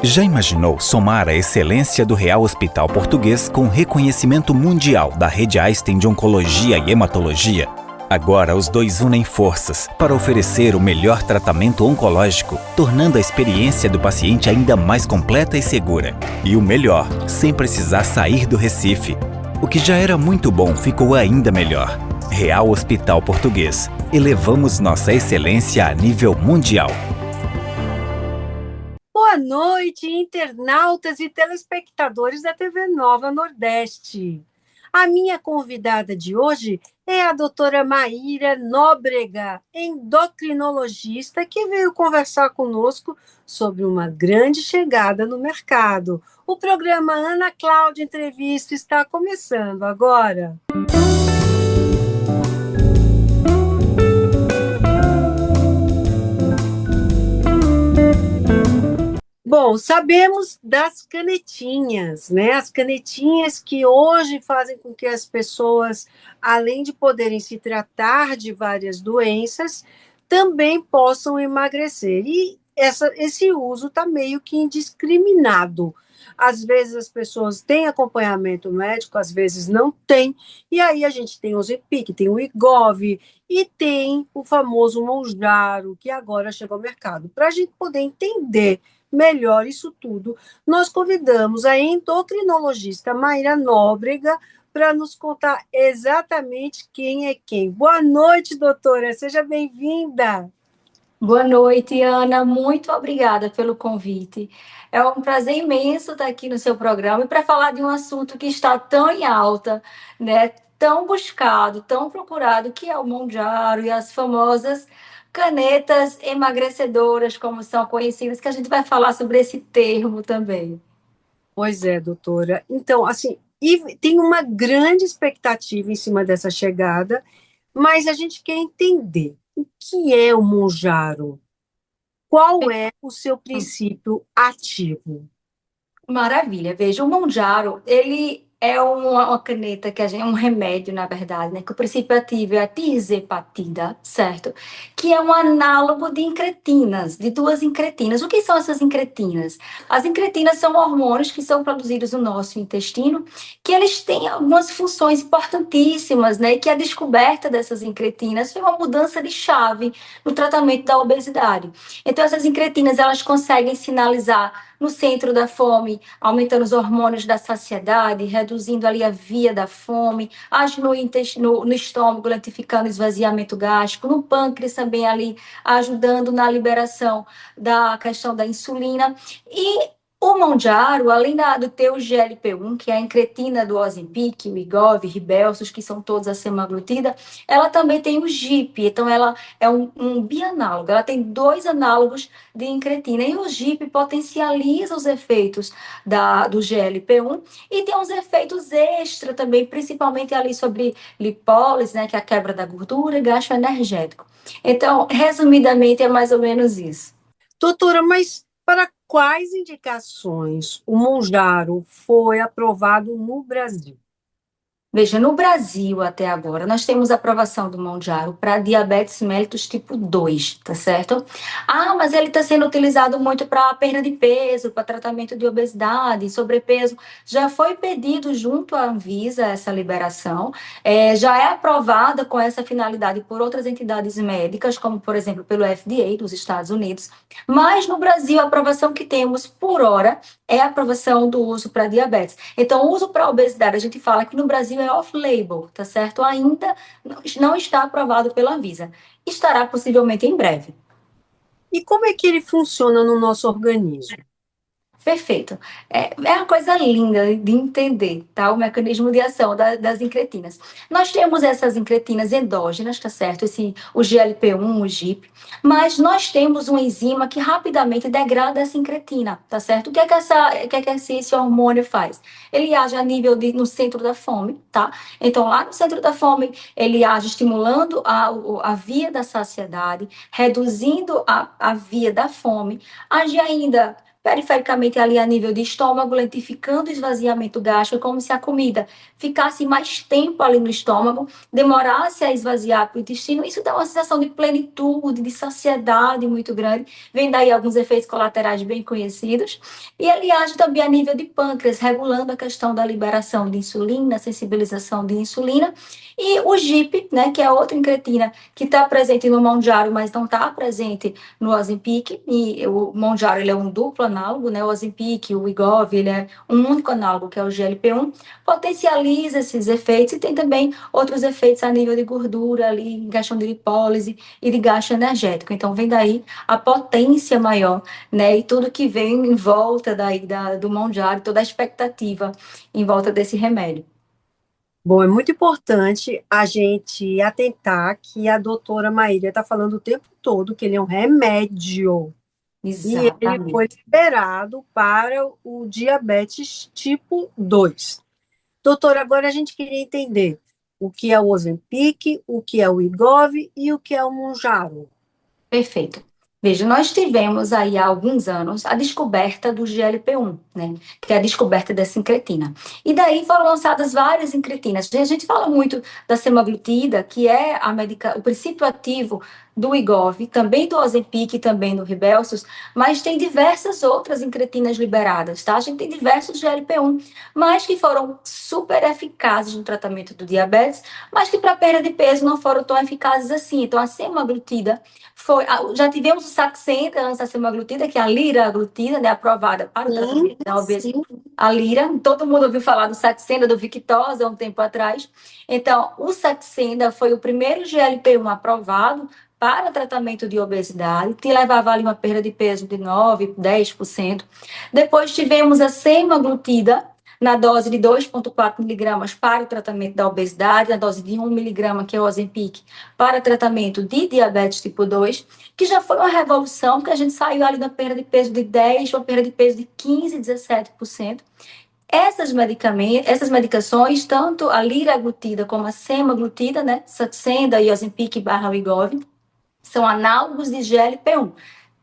Já imaginou somar a excelência do Real Hospital Português com reconhecimento mundial da Rede Einstein de Oncologia e Hematologia? Agora os dois unem forças para oferecer o melhor tratamento oncológico, tornando a experiência do paciente ainda mais completa e segura. E o melhor, sem precisar sair do Recife. O que já era muito bom ficou ainda melhor. Real Hospital Português. Elevamos nossa excelência a nível mundial. Boa noite, internautas e telespectadores da TV Nova Nordeste. A minha convidada de hoje é a doutora Maíra Nóbrega, endocrinologista, que veio conversar conosco sobre uma grande chegada no mercado. O programa Ana Cláudia Entrevista está começando agora. Bom, sabemos das canetinhas, né? As canetinhas que hoje fazem com que as pessoas, além de poderem se tratar de várias doenças, também possam emagrecer. E esse uso está meio que indiscriminado. Às vezes as pessoas têm acompanhamento médico, às vezes não têm. E aí a gente tem o Ozempic, tem o Wegovy e tem o famoso Mounjaro, que agora chegou ao mercado. Para a gente poder entender melhor isso tudo, nós convidamos a endocrinologista Maíra Nóbrega para nos contar exatamente quem é quem. Boa noite, doutora, seja bem-vinda. Boa noite, Ana. Muito obrigada pelo convite. É um prazer imenso estar aqui no seu programa e para falar de um assunto que está tão em alta, né? Tão buscado, tão procurado, que é o Mounjaro e as famosas canetas emagrecedoras, como são conhecidas, que a gente vai falar sobre esse termo também. Pois é, doutora. Então, assim, e tem uma grande expectativa em cima dessa chegada, mas a gente quer entender o que é o Mounjaro, qual é o seu princípio ativo. Maravilha. Veja, o Monjaro, ele é uma caneta que a gente, um remédio, na verdade, né? Que o princípio ativo é a tirzepatida, certo? Que é um análogo de incretinas, de duas incretinas. O que são essas incretinas? As incretinas são hormônios que são produzidos no nosso intestino, que eles têm algumas funções importantíssimas, né? E que a descoberta dessas incretinas foi uma mudança de chave no tratamento da obesidade. Então, essas incretinas, elas conseguem sinalizar no centro da fome, aumentando os hormônios da saciedade, reduzindo ali a via da fome, age no estômago, lentificando o esvaziamento gástrico, no pâncreas também ali, ajudando na liberação da questão da insulina. E o Mounjaro, além do ter o GLP-1, que é a incretina do Ozempic, o Wegovy, Rybelsus, que são todas a semaglutida, ela também tem o GIP, então ela é um bianálogo, ela tem dois análogos de incretina, e o GIP potencializa os efeitos do GLP-1 e tem uns efeitos extra também, principalmente ali sobre lipólise, né, que é a quebra da gordura e gasto energético. Então, resumidamente, é mais ou menos isso. Doutora, mas para quais indicações o Mounjaro foi aprovado no Brasil? Veja, no Brasil até agora, nós temos aprovação do Mounjaro para diabetes mellitus tipo 2, tá certo? Ah, mas ele está sendo utilizado muito para perda de peso, para tratamento de obesidade, sobrepeso. Já foi pedido junto à Anvisa essa liberação, já é aprovada com essa finalidade por outras entidades médicas, como, por exemplo, pelo FDA dos Estados Unidos. Mas no Brasil, a aprovação que temos por hora é a aprovação do uso para diabetes. Então, o uso para obesidade, a gente fala que no Brasil é off-label, tá certo? Ainda não está aprovado pela Anvisa. Estará possivelmente em breve. E como é que ele funciona no nosso organismo? Perfeito. É uma coisa linda de entender, tá? O mecanismo de ação das incretinas. Nós temos essas incretinas endógenas, tá certo? O GLP-1, o GIP, mas nós temos uma enzima que rapidamente degrada essa incretina, tá certo? O que é que esse hormônio faz? Ele age a nível no centro da fome, tá? Então, lá no centro da fome, ele age estimulando a via da saciedade, reduzindo a via da fome, age ainda perifericamente ali a nível de estômago, lentificando o esvaziamento gástrico, como se a comida ficasse mais tempo ali no estômago, demorasse a esvaziar para o intestino. Isso dá uma sensação de plenitude, de saciedade muito grande. Vem daí alguns efeitos colaterais bem conhecidos. E ele age também a nível de pâncreas, regulando a questão da liberação de insulina, sensibilização de insulina. E o GIP, né, que é outra incretina que está presente no Mounjaro, mas não está presente no Ozempic. E o Mounjaro ele é um duplo análogo, né? O Ozempic, o Wegovy, ele é um único análogo, que é o GLP-1, potencializa esses efeitos e tem também outros efeitos a nível de gordura ali, em questão de lipólise e de gasto energético. Então, vem daí a potência maior, né? E tudo que vem em volta daí do Mounjaro, toda a expectativa em volta desse remédio. Bom, é muito importante a gente atentar que a doutora Maíra está falando o tempo todo que ele é um remédio e ele foi Exatamente. liberado para o diabetes tipo 2. Doutora, agora a gente queria entender o que é o Ozempic, o que é o Wegovy e o que é o Mounjaro. Perfeito. Veja, nós tivemos aí há alguns anos a descoberta do GLP-1, né? Que é a descoberta dessa incretina. E daí foram lançadas várias incretinas. A gente fala muito da semaglutida, que é o princípio ativo do Wegovy, também do Ozempic, também do Rybelsus, mas tem diversas outras incretinas liberadas, tá? A gente tem diversos GLP-1, mas que foram super eficazes no tratamento do diabetes, mas que para perda de peso não foram tão eficazes assim. Então, a semaglutida já tivemos o Saxenda antes da semaglutida, que é a liraglutida, né, aprovada para o Sim, tratamento da obesidade. sim. A lira, todo mundo ouviu falar do Saxenda, do Victoza, há um tempo atrás. Então, o Saxenda foi o primeiro GLP-1 aprovado para tratamento de obesidade, que levava ali uma perda de peso de 9, 10%. Depois tivemos a semaglutida, na dose de 2,4 miligramas para o tratamento da obesidade, na dose de 1 miligrama, que é o Ozempic, para tratamento de diabetes tipo 2, que já foi uma revolução, porque a gente saiu ali da perda de peso de 10, uma perda de peso de 15, 17%. Essas medicações, tanto a liraglutida como a semaglutida, né, Saxenda e Ozempic barra Wegovy, são análogos de GLP-1.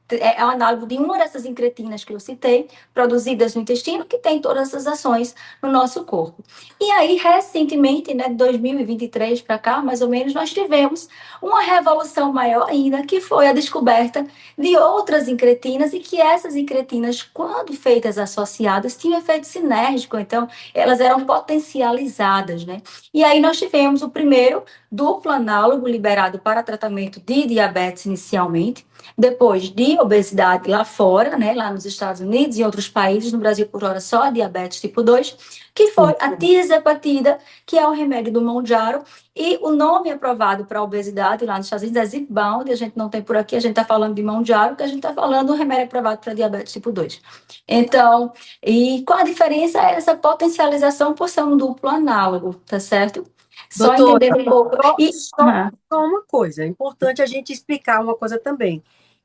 É o análogo de uma dessas incretinas que eu citei, produzidas no intestino, que tem todas essas ações no nosso corpo. E aí, recentemente, né, de 2023 para cá, mais ou menos, nós tivemos uma revolução maior ainda, que foi a descoberta de outras incretinas, e que essas incretinas, quando feitas associadas, tinham efeito sinérgico, então elas eram potencializadas, né? E aí nós tivemos o primeiro duplo análogo liberado para tratamento de diabetes inicialmente, depois de obesidade lá fora, né, lá nos Estados Unidos e outros países, no Brasil por hora só diabetes tipo 2, que foi a tirzepatida, que é o remédio do Mounjaro, e o nome aprovado para obesidade lá nos Estados Unidos é Zepbound, a gente não tem por aqui, a gente está falando de Mounjaro, que a gente está falando do remédio aprovado para diabetes tipo 2. Então, e qual a diferença é essa potencialização por ser um duplo análogo, tá certo? Só Doutora, entender um pouco. só, E, só uma coisa, é importante a gente explicar uma coisa também,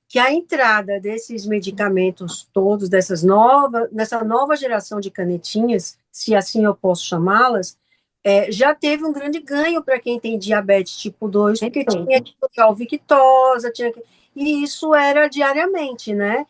que a entrada desses medicamentos todos, nessa nova geração de canetinhas, se assim eu posso chamá-las, já teve um grande ganho para quem tem diabetes tipo 2, porque tinha que usar o Victoza, e isso era diariamente, né?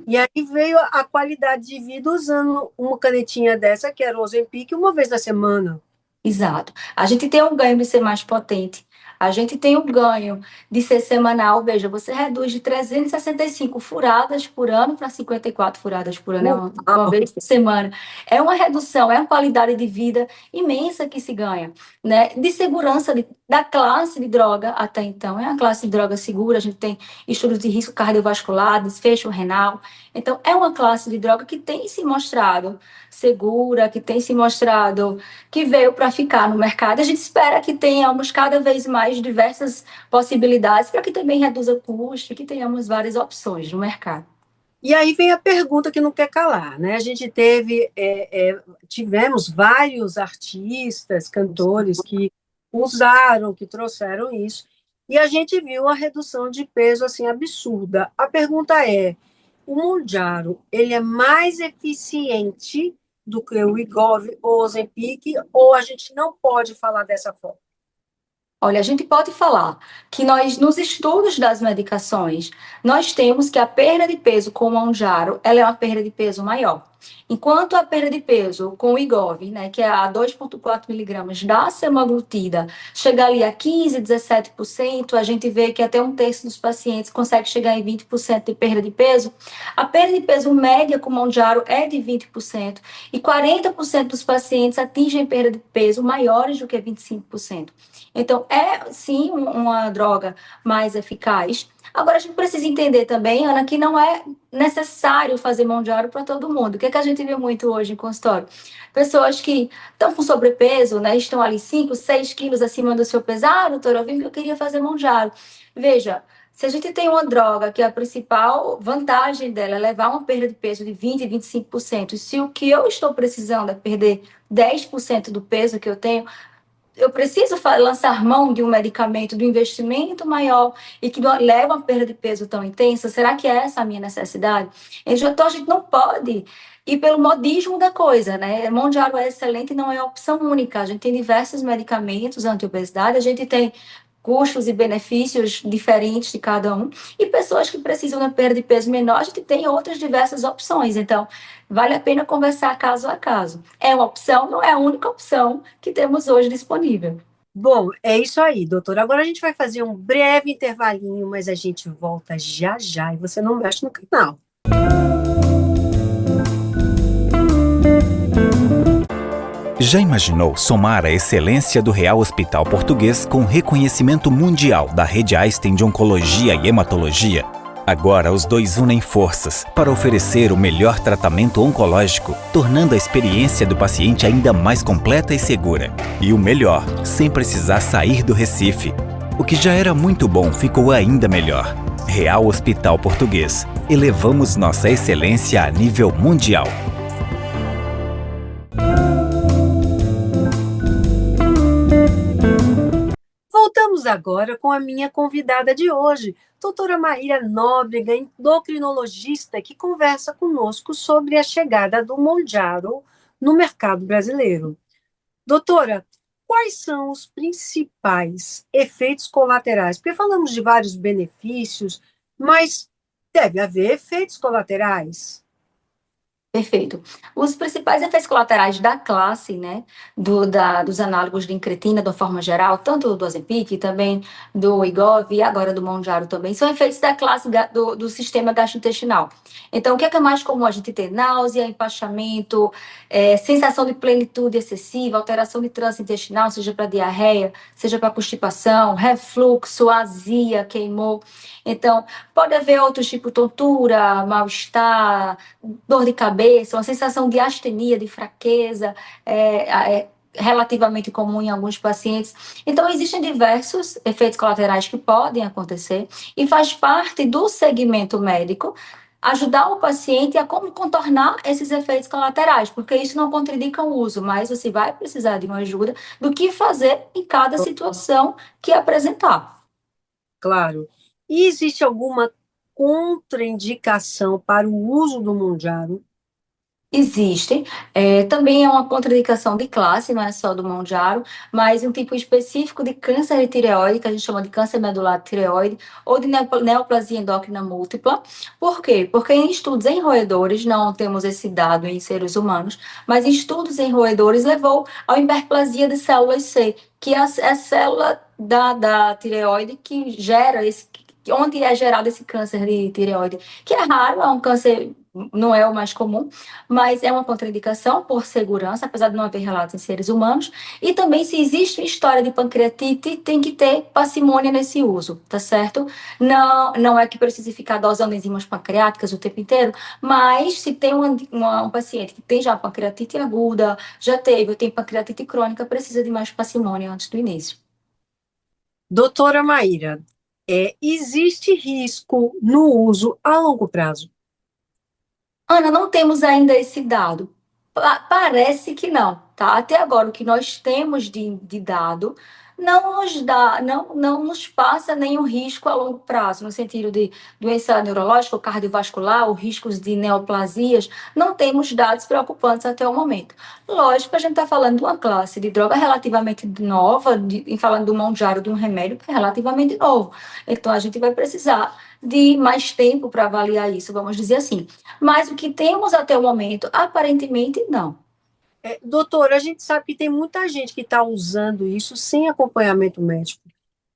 E aí veio a qualidade de vida usando uma canetinha dessa, que era o Ozempic, uma vez na semana. exato. A gente tem um ganho de ser mais potente. A gente tem um ganho de ser semanal. Veja, você reduz de 365 furadas por ano para 54 furadas por ano, uma vez por semana. É uma redução, é uma qualidade de vida imensa que se ganha, né? De segurança da classe de droga até então. É uma classe de droga segura, a gente tem estudos de risco cardiovascular, desfecho renal. Então, é uma classe de droga que tem se mostrado segura, que tem se mostrado que veio para ficar no mercado. A gente espera que tenhamos cada vez mais diversas possibilidades para que também reduza o custo e que tenhamos várias opções no mercado. E aí vem a pergunta que não quer calar, né? A gente tivemos vários artistas, cantores que usaram, que trouxeram isso, e a gente viu a redução de peso assim absurda. A pergunta é: o Mounjaro, ele é mais eficiente do que o Wegovy ou o Ozempic, ou a gente não pode falar dessa forma? Olha, a gente pode falar que nós, nos estudos das medicações, nós temos que a perda de peso com o Mounjaro, ela é uma perda de peso maior. Enquanto a perda de peso com o Wegovy, né, que é a 2,4 miligramas da semaglutida, chega ali a 15, 17%, a gente vê que até um terço dos pacientes consegue chegar em 20% de perda de peso. A perda de peso média com o Mounjaro é de 20% e 40% dos pacientes atingem perda de peso maiores do que 25%. Então, é sim uma droga mais eficaz. Agora, a gente precisa entender também, Ana, que não é necessário fazer mão de aro para todo mundo. O que, é que a gente vê muito hoje em consultório? Pessoas que estão com sobrepeso, né, estão ali 5, 6 quilos acima do seu peso. Ah, doutora, eu vim que eu queria fazer mão de aro. Veja, se a gente tem uma droga que a principal vantagem dela é levar uma perda de peso de 20, 25%, e se o que eu estou precisando é perder 10% do peso que eu tenho, eu preciso lançar mão de um medicamento, de um investimento maior e que leva a uma perda de peso tão intensa? Será que é essa a minha necessidade? Então, a gente não pode ir pelo modismo da coisa, né? Mão de água é excelente e não é a opção única. A gente tem diversos medicamentos anti-obesidade, a gente tem custos e benefícios diferentes de cada um, e pessoas que precisam de uma perda de peso menor, a gente tem outras diversas opções. Então, vale a pena conversar caso a caso. É uma opção, não é a única opção que temos hoje disponível. Bom, é isso aí, doutor. Agora a gente vai fazer um breve intervalinho, mas a gente volta já já e você não mexe no canal. Já imaginou somar a excelência do Real Hospital Português com reconhecimento mundial da Rede Einstein de Oncologia e Hematologia? Agora os dois unem forças para oferecer o melhor tratamento oncológico, tornando a experiência do paciente ainda mais completa e segura. E o melhor, sem precisar sair do Recife. O que já era muito bom ficou ainda melhor. Real Hospital Português. Elevamos nossa excelência a nível mundial. Voltamos agora com a minha convidada de hoje, doutora Maíra Nóbrega, endocrinologista, que conversa conosco sobre a chegada do Mounjaro no mercado brasileiro. Doutora, quais são os principais efeitos colaterais? Porque falamos de vários benefícios, mas deve haver efeitos colaterais. Perfeito. Os principais efeitos colaterais da classe, né, dos análogos de incretina, de uma forma geral, tanto do Ozempic, também do Wegovy e agora do Mounjaro também, são efeitos da classe do sistema gastrointestinal. Então, o que é mais comum? A gente ter náusea, empachamento, sensação de plenitude excessiva, alteração de trânsito intestinal, seja para diarreia, seja para constipação, refluxo, azia, queimou. Então, pode haver outros tipos, tontura, mal-estar, dor de cabeça, uma sensação de astenia, de fraqueza, relativamente comum em alguns pacientes. Então, existem diversos efeitos colaterais que podem acontecer e faz parte do segmento médico ajudar o paciente a como contornar esses efeitos colaterais, porque isso não contraindica o uso, mas você vai precisar de uma ajuda do que fazer em cada situação que apresentar. Claro. E existe alguma contraindicação para o uso do Monjaro? Existem, também é uma contraindicação de classe, não é só do Mounjaro, mas um tipo específico de câncer de tireoide, que a gente chama de câncer medular de tireoide, ou de neoplasia endócrina múltipla. Por quê? Porque em estudos em roedores, não temos esse dado em seres humanos, mas em estudos em roedores levou à hiperplasia de células C, que é a célula da tireoide que gera onde é gerado esse câncer de tireoide, que é raro, é um câncer, não é o mais comum, mas é uma contraindicação por segurança, apesar de não haver relatos em seres humanos. E também, se existe história de pancreatite, tem que ter parcimônia nesse uso, tá certo? Não é que precise ficar dosando enzimas pancreáticas o tempo inteiro, mas se tem um paciente que tem já pancreatite aguda, já teve ou tem pancreatite crônica, precisa de mais parcimônia antes do início. Doutora Maíra, existe risco no uso a longo prazo? Ana, não temos ainda esse dado. Parece que não, tá? Até agora, o que nós temos de dado não nos dá, não nos passa nenhum risco a longo prazo, no sentido de doença neurológica ou cardiovascular, ou riscos de neoplasias, não temos dados preocupantes até o momento. Lógico que a gente está falando de uma classe de droga relativamente nova, em falando do Mounjaro, de um remédio que é relativamente novo. Então, a gente vai precisar de mais tempo para avaliar isso, vamos dizer assim. Mas o que temos até o momento, aparentemente, não. Doutor, a gente sabe que tem muita gente que está usando isso sem acompanhamento médico.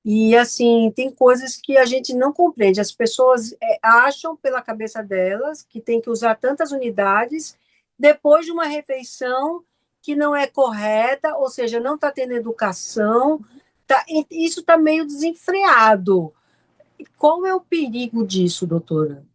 E, assim, tem coisas que a gente não compreende. As pessoas acham pela cabeça delas que tem que usar tantas unidades depois de uma refeição que não é correta, ou seja, não está tendo educação. Isso está meio desenfreado. Qual é o perigo disso, doutora?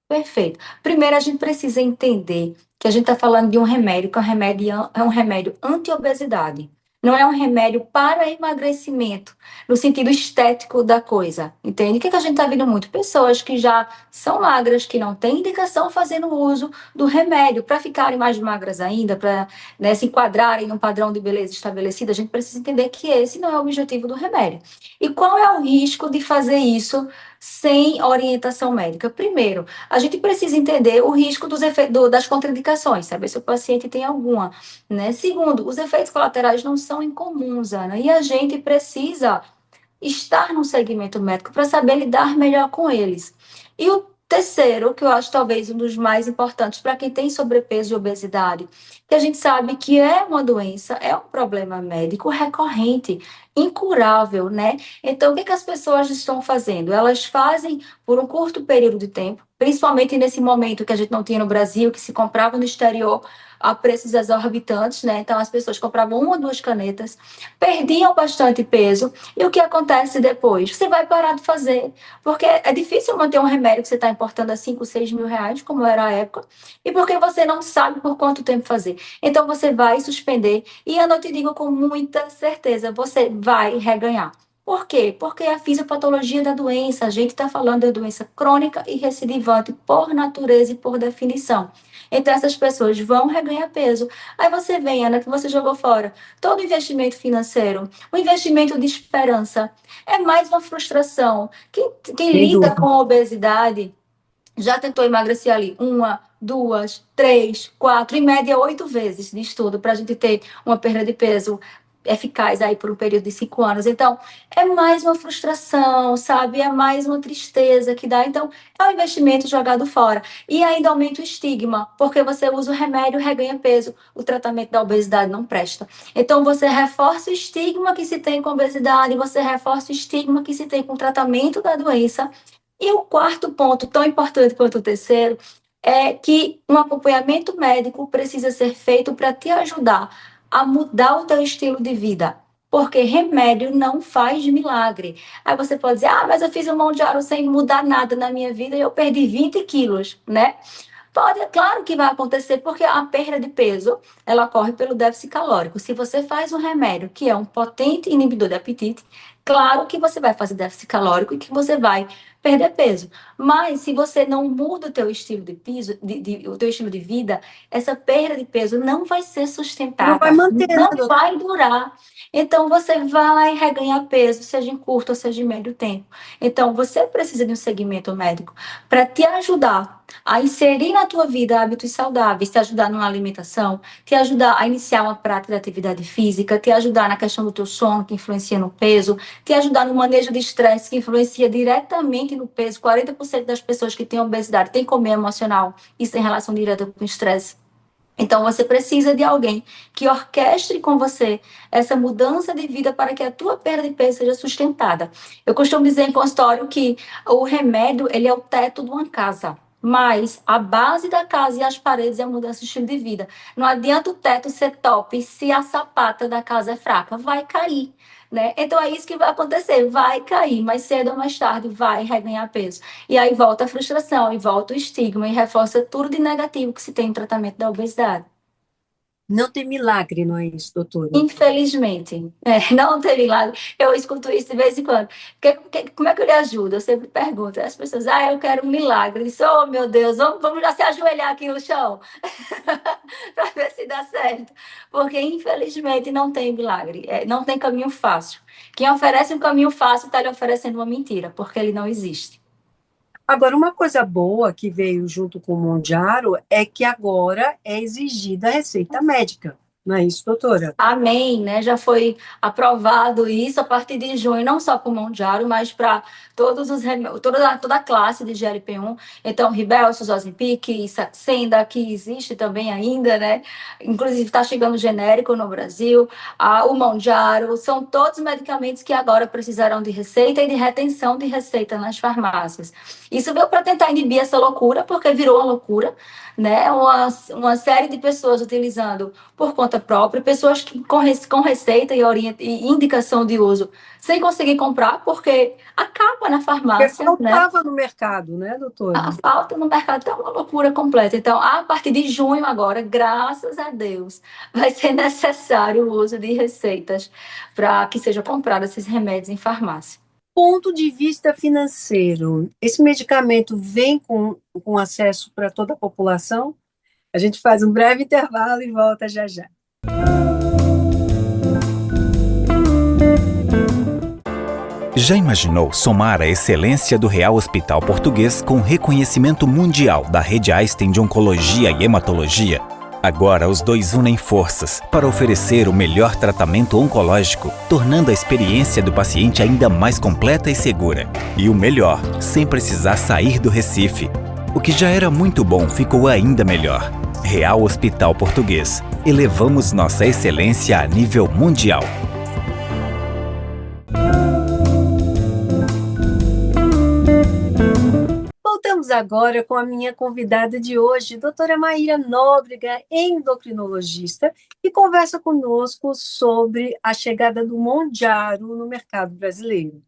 Perfeito. Primeiro, a gente precisa entender que a gente está falando de um remédio, que é um remédio anti-obesidade. Não é um remédio para emagrecimento, no sentido estético da coisa. Entende? O que a gente está vendo muito? Pessoas que já são magras, que não têm indicação fazendo uso do remédio para ficarem mais magras ainda, para, né, se enquadrarem num padrão de beleza estabelecido. A gente precisa entender que esse não é o objetivo do remédio. E qual é o risco de fazer isso sem orientação médica? Primeiro, a gente precisa entender o risco das contraindicações, saber se o paciente tem alguma, né? Segundo, os efeitos colaterais não são incomuns, Ana, e a gente precisa estar no segmento médico para saber lidar melhor com eles. E o terceiro, que eu acho talvez um dos mais importantes para quem tem sobrepeso e obesidade, que a gente sabe que é uma doença, é um problema médico recorrente, incurável, né? Então, o que as pessoas estão fazendo? Elas fazem por um curto período de tempo, principalmente nesse momento que a gente não tinha no Brasil, que se comprava no exterior a preços exorbitantes, né? Então, as pessoas compravam uma ou duas canetas, perdiam bastante peso, e o que acontece depois? Você vai parar de fazer, porque é difícil manter um remédio que você está importando a 5, 6 mil reais, como era a época, e porque você não sabe por quanto tempo fazer. Então, você vai suspender, e eu não te digo com muita certeza, você vai reganhar. Por quê? Porque é a fisiopatologia da doença, a gente está falando de doença crônica e recidivante por natureza e por definição. Então, essas pessoas vão reganhar peso. Aí você vem, Ana, que você jogou fora todo investimento financeiro, o investimento de esperança. É mais uma frustração. Quem Sem lida com dúvida. a obesidade já tentou emagrecer ali uma, duas, três, quatro, em média 8 vezes de estudo para a gente ter uma perda de peso eficaz aí por um período de 5 anos. Então, é mais uma frustração, sabe? É mais uma tristeza que dá. Então, é um investimento jogado fora. E ainda aumenta o estigma, porque você usa o remédio, reganha peso, o tratamento da obesidade não presta. Então, você reforça o estigma que se tem com obesidade, você reforça o estigma que se tem com o tratamento da doença. E o quarto ponto, tão importante quanto o terceiro, é que um acompanhamento médico precisa ser feito para te ajudar a mudar o teu estilo de vida. Porque remédio não faz milagre. Aí você pode dizer, ah, mas eu fiz um mão de aro sem mudar nada na minha vida e eu perdi 20 quilos, né? Pode, é claro que vai acontecer, porque a perda de peso, ela ocorre pelo déficit calórico. Se você faz um remédio que é um potente inibidor de apetite, claro que você vai fazer déficit calórico e que você vai perder peso. Mas se você não muda o teu estilo de piso, o teu estilo de vida, essa perda de peso não vai ser Não vai sustentável, manter, né, não doutora? vai durar. Então você vai reganhar peso, seja em curto ou seja em médio tempo. Então você precisa de um segmento médico para te ajudar a inserir na tua vida hábitos saudáveis, te ajudar numa alimentação, te ajudar a iniciar uma prática de atividade física, te ajudar na questão do teu sono, que influencia no peso, te ajudar no manejo de estresse, que influencia diretamente no peso. 40% das pessoas que têm obesidade têm comer emocional, isso tem relação direta com o estresse. Então, você precisa de alguém que orquestre com você essa mudança de vida para que a tua perda de peso seja sustentada. Eu costumo dizer em consultório que o remédio, ele é o teto de uma casa. Mas a base da casa e as paredes é a mudança de estilo de vida. Não adianta o teto ser top se a sapata da casa é fraca. Vai cair, né? Então é isso que vai acontecer. Vai cair, mais cedo ou mais tarde vai reganhar peso. E aí volta a frustração, e volta o estigma, e reforça tudo de negativo que se tem no tratamento da obesidade. Não tem milagre, não é isso, doutora? Infelizmente, não tem milagre. Eu escuto isso de vez em quando. Como é que eu lhe ajudo? Eu sempre pergunto. As pessoas, eu quero um milagre. Eu disse, oh, meu Deus, vamos já se ajoelhar aqui no chão para ver se dá certo. Porque, infelizmente, não tem milagre. Não tem caminho fácil. Quem oferece um caminho fácil está lhe oferecendo uma mentira, porque ele não existe. Agora, uma coisa boa que veio junto com o Mondiaro é que agora é exigida a receita médica, não é isso, doutora? Amém, né? Já foi aprovado isso a partir de junho, não só para o Mondiário, mas para toda a classe de GLP-1. Então, Ribelsus, Ozempic, Saxenda, que existe também ainda, né? Inclusive está chegando genérico no Brasil, o Mondiário, são todos medicamentos que agora precisarão de receita e de retenção de receita nas farmácias. Isso veio para tentar inibir essa loucura, porque virou uma loucura, né? Uma série de pessoas utilizando por conta própria, pessoas que com receita e indicação de uso sem conseguir comprar, porque acaba na Porque farmácia, né? faltava no mercado, né, doutora? A falta no mercado está uma loucura completa. Então, a partir de junho agora, graças a Deus, vai ser necessário o uso de receitas para que sejam comprados esses remédios em farmácia. Ponto de vista financeiro, esse medicamento vem com acesso para toda a população? A gente faz um breve intervalo e volta já já. Já imaginou somar a excelência do Real Hospital Português com reconhecimento mundial da Rede Einstein de Oncologia e Hematologia? Agora os dois unem forças para oferecer o melhor tratamento oncológico, tornando a experiência do paciente ainda mais completa e segura. E o melhor, sem precisar sair do Recife. O que já era muito bom ficou ainda melhor. Real Hospital Português. Elevamos nossa excelência a nível mundial. Voltamos agora com a minha convidada de hoje, doutora Maíra Nóbrega, endocrinologista, que conversa conosco sobre a chegada do Mondiaro no mercado brasileiro.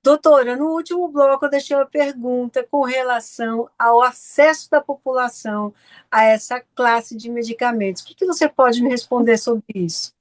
Doutora, no último bloco eu deixei uma pergunta com relação ao acesso da população a essa classe de medicamentos. O que você pode me responder sobre isso?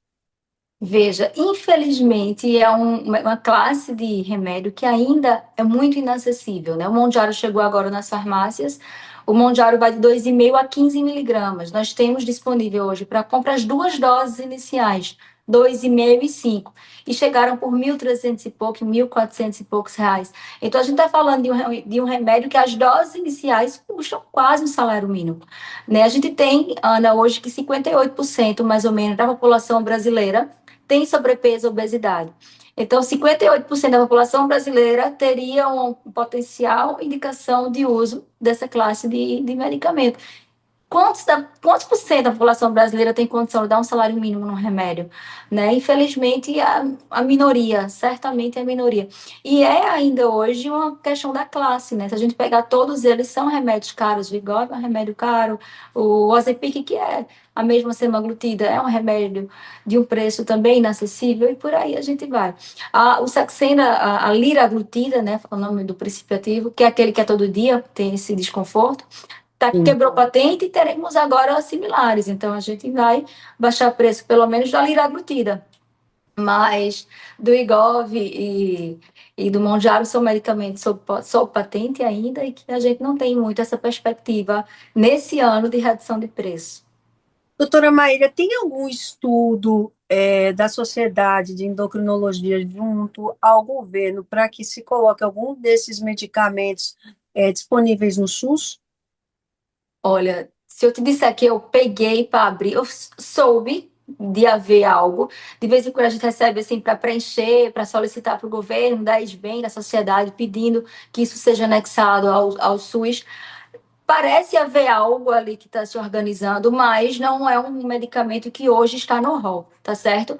Veja, infelizmente é uma classe de remédio que ainda é muito inacessível, né? O Mondiaro chegou agora nas farmácias, o Mondiaro vai de 2,5 a 15 miligramas. Nós temos disponível hoje para comprar as duas doses iniciais, 2,5 e 5, e chegaram por 1.300 e pouco, 1.400 e poucos reais. Então a gente está falando de um remédio que as doses iniciais custam quase um salário mínimo, né? A gente tem, Ana, hoje que 58% mais ou menos da população brasileira tem sobrepeso e obesidade. Então, 58% da população brasileira teria um potencial indicação de uso dessa classe de medicamento. Quantos por cento da população brasileira tem condição de dar um salário mínimo no remédio? Né? Infelizmente, a minoria, certamente a minoria. E é ainda hoje uma questão da classe, né? Se a gente pegar todos eles, são remédios caros. O Wegovy é um remédio caro, o Ozempic, que é a mesma semaglutida, é um remédio de um preço também inacessível, e por aí a gente vai. O Saxenda, a liraglutida, né? O nome do princípio ativo, que é aquele que é todo dia, tem esse desconforto. Sim. Quebrou patente e teremos agora similares. Então, a gente vai baixar preço, pelo menos, da liraglutida. Mas do Wegovy e do Mondiaro são medicamentos sob patente ainda e que a gente não tem muito essa perspectiva nesse ano de redução de preço. Doutora Maíra, tem algum estudo da Sociedade de Endocrinologia junto ao governo para que se coloque algum desses medicamentos disponíveis no SUS? Olha, se eu te disser que eu peguei para abrir, eu soube de haver algo. De vez em quando a gente recebe assim para preencher, para solicitar para o governo, da SBEM, da sociedade, pedindo que isso seja anexado ao SUS. Parece haver algo ali que está se organizando, mas não é um medicamento que hoje está no rol, tá certo?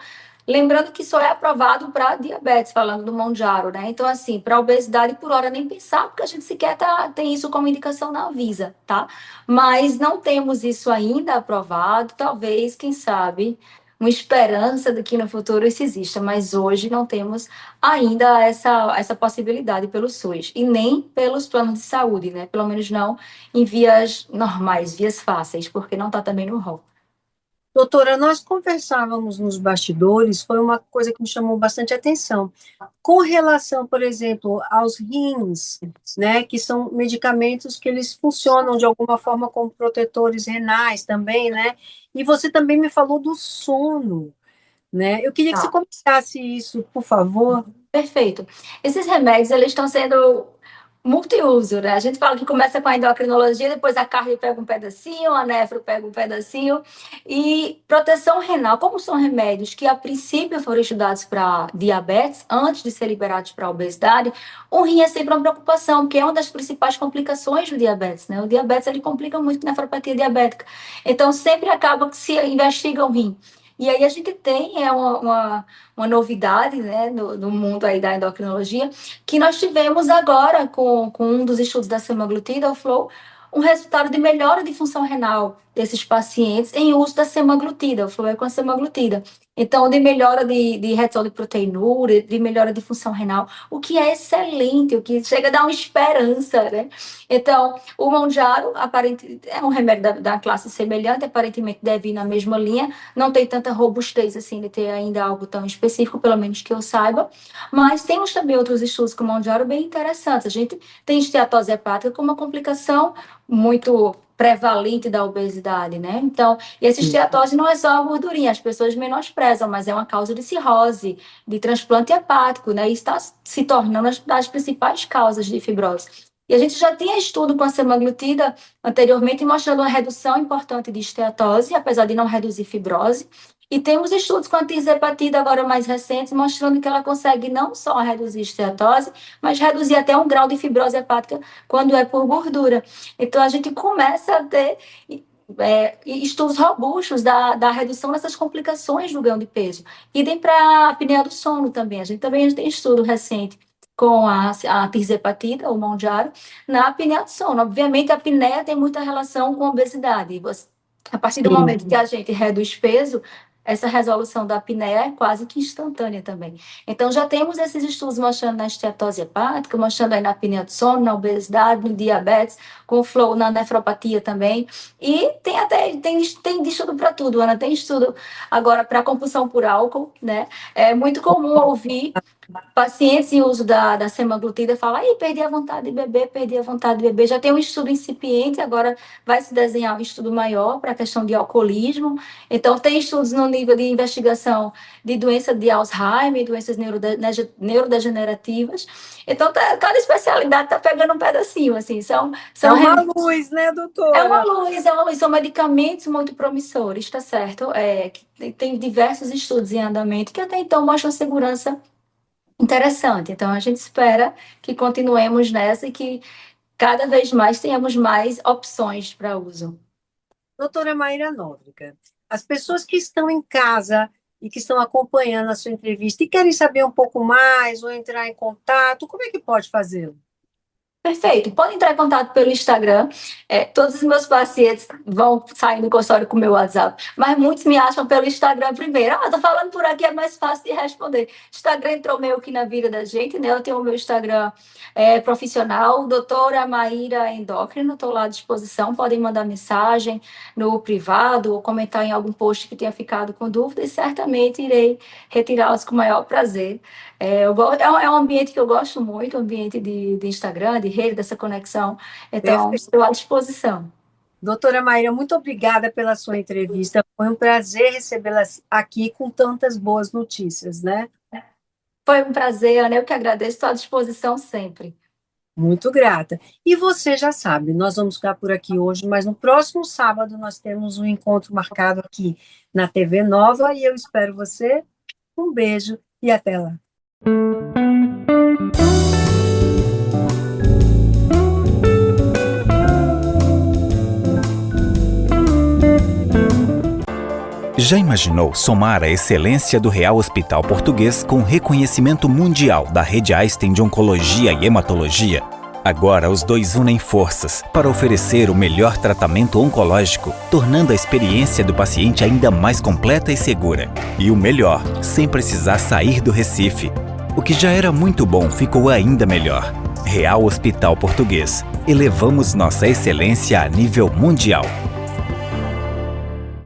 Lembrando que só é aprovado para diabetes, falando do Monjaro, né? Então, assim, para obesidade por hora nem pensar, porque a gente sequer tem isso como indicação na Anvisa, tá? Mas não temos isso ainda aprovado, talvez, quem sabe, uma esperança de que no futuro isso exista, mas hoje não temos ainda essa possibilidade pelo SUS e nem pelos planos de saúde, né? Pelo menos não em vias normais, vias fáceis, porque não está também no rol. Doutora, nós conversávamos nos bastidores, foi uma coisa que me chamou bastante atenção. Com relação, por exemplo, aos rins, né, que são medicamentos que eles funcionam de alguma forma como protetores renais também, né? E você também me falou do sono, né? Eu queria que você Tá. comentasse isso, por favor. Perfeito. Esses remédios, eles estão sendo multiuso, né? A gente fala que começa com a endocrinologia, depois a cardio pega um pedacinho, a nefro pega um pedacinho. E proteção renal, como são remédios que a princípio foram estudados para diabetes, antes de ser liberados para obesidade, o rim é sempre uma preocupação, porque é uma das principais complicações do diabetes, né? O diabetes, ele complica muito a nefropatia diabética. Então, sempre acaba que se investiga o rim. E aí a gente tem uma novidade, né, no mundo aí da endocrinologia, que nós tivemos agora com um dos estudos da semaglutida, o FLOW, um resultado de melhora de função renal desses pacientes em uso da semaglutida, o FLOW é com a semaglutida. Então, de melhora de redução de proteinúria, de melhora de função renal, o que é excelente, o que chega a dar uma esperança, né? Então, o Mounjaro é um remédio da classe semelhante, aparentemente deve ir na mesma linha, não tem tanta robustez assim de ter ainda algo tão específico, pelo menos que eu saiba, mas temos também outros estudos com o Mounjaro bem interessantes. A gente tem esteatose hepática como uma complicação muito prevalente da obesidade, né? Então, e essa esteatose não é só a gordurinha, as pessoas menosprezam, mas é uma causa de cirrose, de transplante hepático, né? E está se tornando das principais causas de fibrose. E a gente já tinha estudo com a semaglutida anteriormente mostrando uma redução importante de esteatose, apesar de não reduzir fibrose. E temos estudos com a tirzepatida agora mais recentes mostrando que ela consegue não só reduzir esteatose, mas reduzir até um grau de fibrose hepática quando é por gordura. Então a gente começa a ter estudos robustos da redução dessas complicações do ganho de peso. Idem para a apneia do sono também. A gente também tem estudo recente com a tirzepatida, o Mounjaro, na apneia do sono. Obviamente, a apneia tem muita relação com a obesidade. A partir do momento que a gente reduz peso, essa resolução da apneia é quase que instantânea também. Então, já temos esses estudos mostrando na esteatose hepática, mostrando aí na apneia do sono, na obesidade, no diabetes, com o FLOW na nefropatia também. E tem estudo para tudo, Ana. Tem estudo agora para compulsão por álcool, né? É muito comum ouvir pacientes em uso da semaglutida falam, perdi a vontade de beber, perdi a vontade de beber. Já tem um estudo incipiente, agora vai se desenhar um estudo maior para a questão de alcoolismo. Então, tem estudos no nível de investigação de doença de Alzheimer, doenças neurodegenerativas. Então, cada especialidade está pegando um pedacinho, assim. É uma luz, né, doutora? É uma luz. São medicamentos muito promissores, tá certo? Tem diversos estudos em andamento que até então mostram segurança interessante. Então, a gente espera que continuemos nessa e que cada vez mais tenhamos mais opções para uso. Doutora Maíra Nóbrega, as pessoas que estão em casa e que estão acompanhando a sua entrevista e querem saber um pouco mais ou entrar em contato, como é que pode fazê-lo? Perfeito. Pode entrar em contato pelo Instagram. Todos os meus pacientes vão sair do consultório com o meu WhatsApp, mas muitos me acham pelo Instagram primeiro. Tô falando por aqui, é mais fácil de responder. Instagram entrou meio que na vida da gente, né? Eu tenho o meu Instagram profissional, doutora Maíra Endócrino, estou lá à disposição. Podem mandar mensagem no privado ou comentar em algum post que tenha ficado com dúvida e certamente irei retirá-las com o maior prazer. É um ambiente que eu gosto muito, o ambiente de Instagram, de rede, dessa conexão. Então, estou à disposição. Doutora Maíra, muito obrigada pela sua entrevista. Foi um prazer recebê-la aqui com tantas boas notícias, né? Foi um prazer, Ana. Eu que agradeço, estou à disposição sempre. Muito grata. E você já sabe, nós vamos ficar por aqui hoje, mas no próximo sábado nós temos um encontro marcado aqui na TV Nova e eu espero você. Um beijo e até lá. Já imaginou somar a excelência do Real Hospital Português com reconhecimento mundial da Rede Einstein de Oncologia e Hematologia? Agora os dois unem forças para oferecer o melhor tratamento oncológico, tornando a experiência do paciente ainda mais completa e segura. E o melhor, sem precisar sair do Recife. O que já era muito bom ficou ainda melhor. Real Hospital Português. Elevamos nossa excelência a nível mundial.